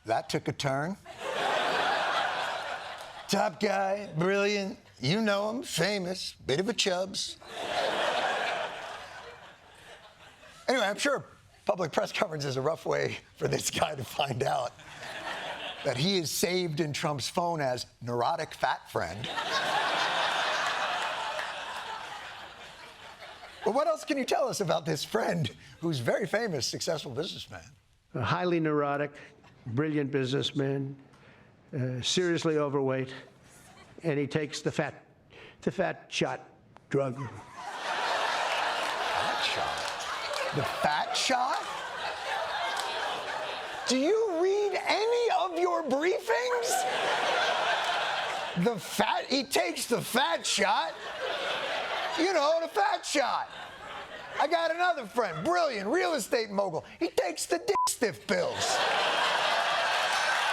that took a turn. Top guy, brilliant, you know him, famous, bit of a chubs. Anyway, I'm sure public press coverage is a rough way for this guy to find out that he is saved in Trump's phone as neurotic fat friend. But what else can you tell us about this friend who's very famous, successful businessman? A highly neurotic, brilliant businessman, seriously overweight, and he takes the fat shot drug. Fat shot? The fat shot? Do you read any of your briefings? He takes the fat shot. You know, the fat shot. I got another friend, brilliant, real estate mogul. He takes the dick stiff pills.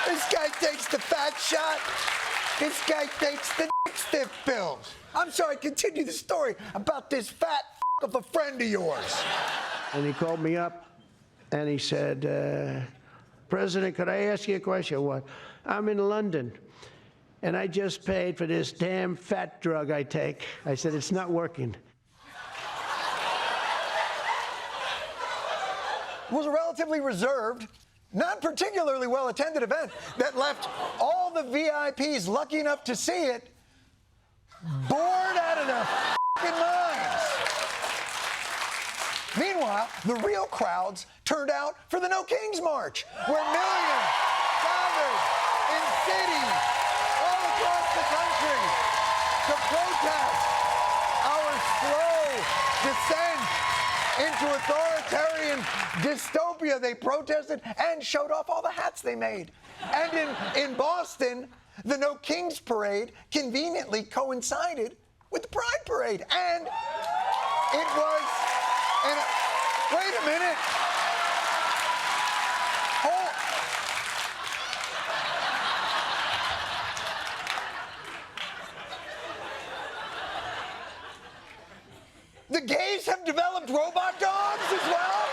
This guy takes the fat shot. This guy takes the dick stiff pills. I'm sorry, continue the story about this fat of a friend of yours. And he called me up and he said, President, could I ask you a question? What? I'm in London and I just paid for this damn fat drug I take. I said, it's not working. It was a relatively reserved, not particularly well-attended event that left all the VIPs lucky enough to see it bored out of their f***ing minds. Meanwhile, the real crowds turned out for the No Kings March, where millions gathered in cities all across the country to protest our slow descent into authoritarian dystopia. They protested and showed off all the hats they made. And in Boston, the No Kings Parade conveniently coincided with the Pride Parade. And it was... wait a minute. The gays have developed robot dogs as well?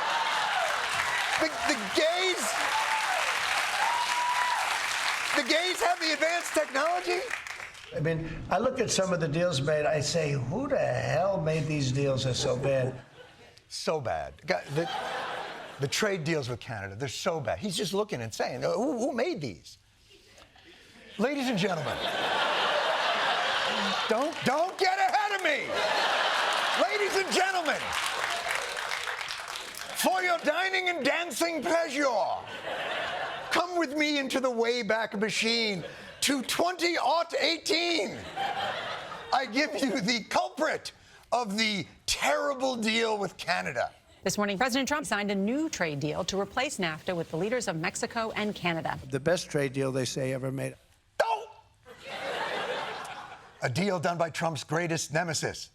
The gays have the advanced technology? I mean, I look at some of the deals made, I say, who the hell made these deals that are so bad? So bad. The trade deals with Canada, they're so bad. He's just looking and saying, who made these? Ladies and gentlemen, don't get ahead of me. Ladies and gentlemen, for your dining and dancing pleasure, come with me into the Wayback Machine to 2018. I give you the culprit of the terrible deal with Canada. This morning, President Trump signed a new trade deal to replace NAFTA with the leaders of Mexico and Canada. The best trade deal they say ever made. No! A deal done by Trump's greatest nemesis,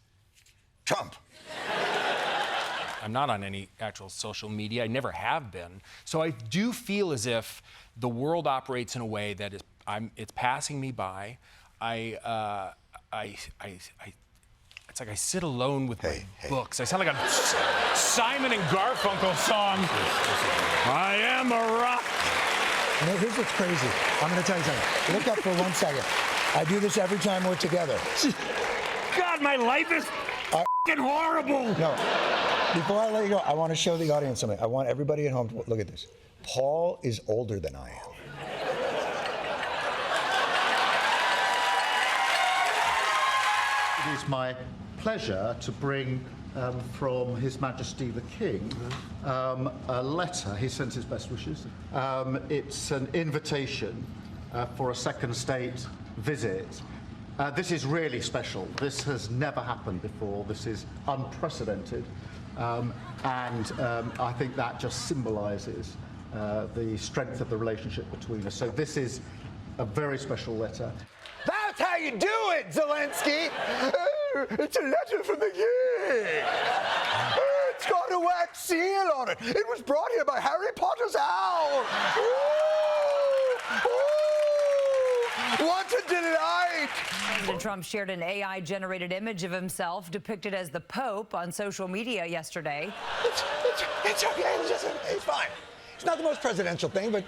Trump. I'm not on any actual social media. I never have been. So I do feel as if the world operates in a way that it's passing me by. It's like I sit alone with my books. I sound like a Simon and Garfunkel song. I am a rock. You know, here's what's crazy. I'm going to tell you something. Look up for 1 second. I do this every time we're together. God, my life is f***ing horrible. No. Before I let you go, I want to show the audience something. I want everybody at home to look at this. Paul is older than I am. It is my pleasure to bring from His Majesty the King a letter. He sends his best wishes. It's an invitation for a second state visit. This is really special. This has never happened before. This is unprecedented. And I think that just symbolises the strength of the relationship between us. So this is a very special letter. That's how you do it, Zelensky! It's a letter from the king! It's got a wax seal on it. It was brought here by Harry Potter's owl. Ooh, ooh, what a delight! President Trump shared an AI-generated image of himself depicted as the Pope on social media yesterday. It's okay. It's fine. It's not the most presidential thing, but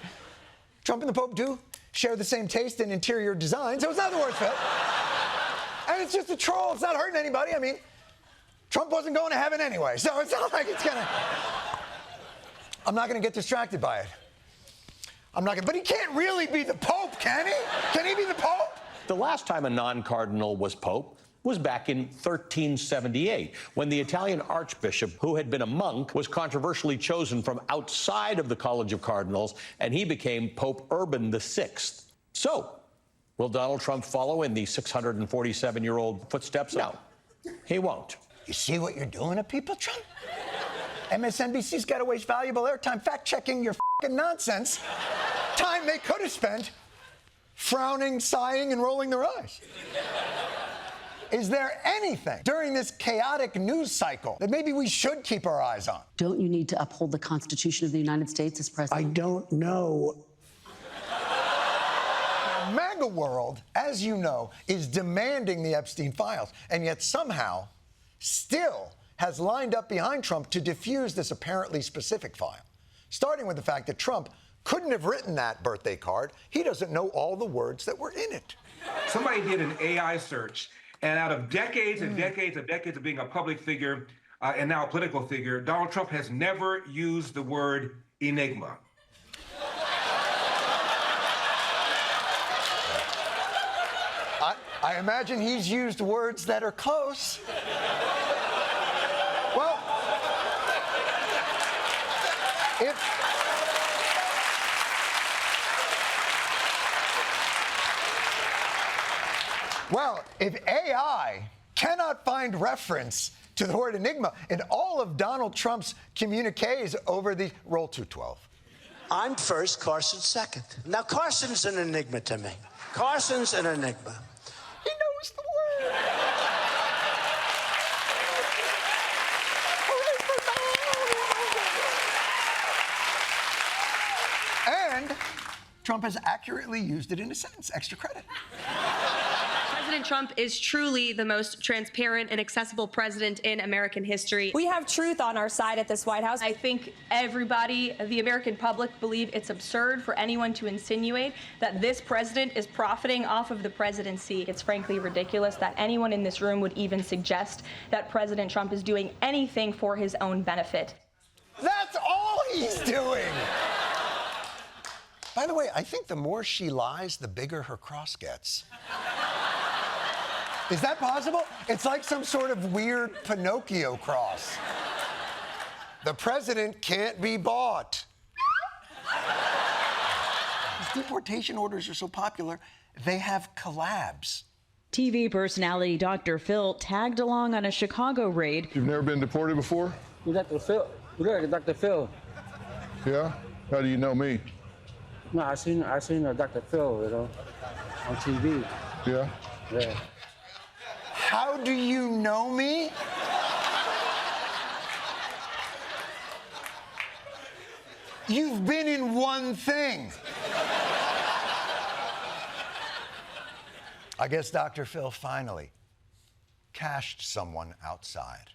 Trump and the Pope do share the same taste in interior design, so it's not the worst fit. And it's just a troll. It's not hurting anybody. I mean, Trump wasn't going to heaven anyway, so it's not like it's gonna... I'm not gonna get distracted by it. But he can't really be the Pope, can he? Can he be the Pope? The last time a non-cardinal was Pope was back in 1378, when the Italian archbishop, who had been a monk, was controversially chosen from outside of the College of Cardinals, and he became Pope Urban VI. So, will Donald Trump follow in the 647-year-old footsteps? No, he won't. You see what you're doing to people, Trump? MSNBC's got to waste valuable airtime fact-checking your f***ing nonsense. Time they could have spent frowning, sighing, and rolling their eyes. Is there anything during this chaotic news cycle that maybe we should keep our eyes on? Don't you need to uphold the Constitution of the United States as president? I don't know. MAGA world, as you know, is demanding the Epstein files, and yet somehow still has lined up behind Trump to defuse this apparently specific file. Starting with the fact that Trump couldn't have written that birthday card. He doesn't know all the words that were in it. Somebody did an AI search, and out of decades and decades and decades of being a public figure and now a political figure, Donald Trump has never used the word enigma. I imagine he's used words that are close. Well, if AI cannot find reference to the word enigma in all of Donald Trump's communiques over the roll 212. I'm first, Carson's second. Now, Carson's an enigma to me. Carson's an enigma. He knows the word. And Trump has accurately used it in a sentence. Extra credit. President Trump is truly the most transparent and accessible president in American history. We have truth on our side at this White House. I think everybody, the American public, believe it's absurd for anyone to insinuate that this president is profiting off of the presidency. It's frankly ridiculous that anyone in this room would even suggest that President Trump is doing anything for his own benefit. That's all he's doing. By the way, I think the more she lies, the bigger her cross gets. Is that possible? It's like some sort of weird Pinocchio cross. The president can't be bought. These deportation orders are so popular, they have collabs. TV personality Dr. Phil tagged along on a Chicago raid. You've never been deported before? Dr. Phil. Dr. Phil. Yeah? How do you know me? No, I seen Dr. Phil, you know, on TV. Yeah? Yeah. How do you know me? You've been in one thing. I guess Dr. Phil finally cashed someone outside.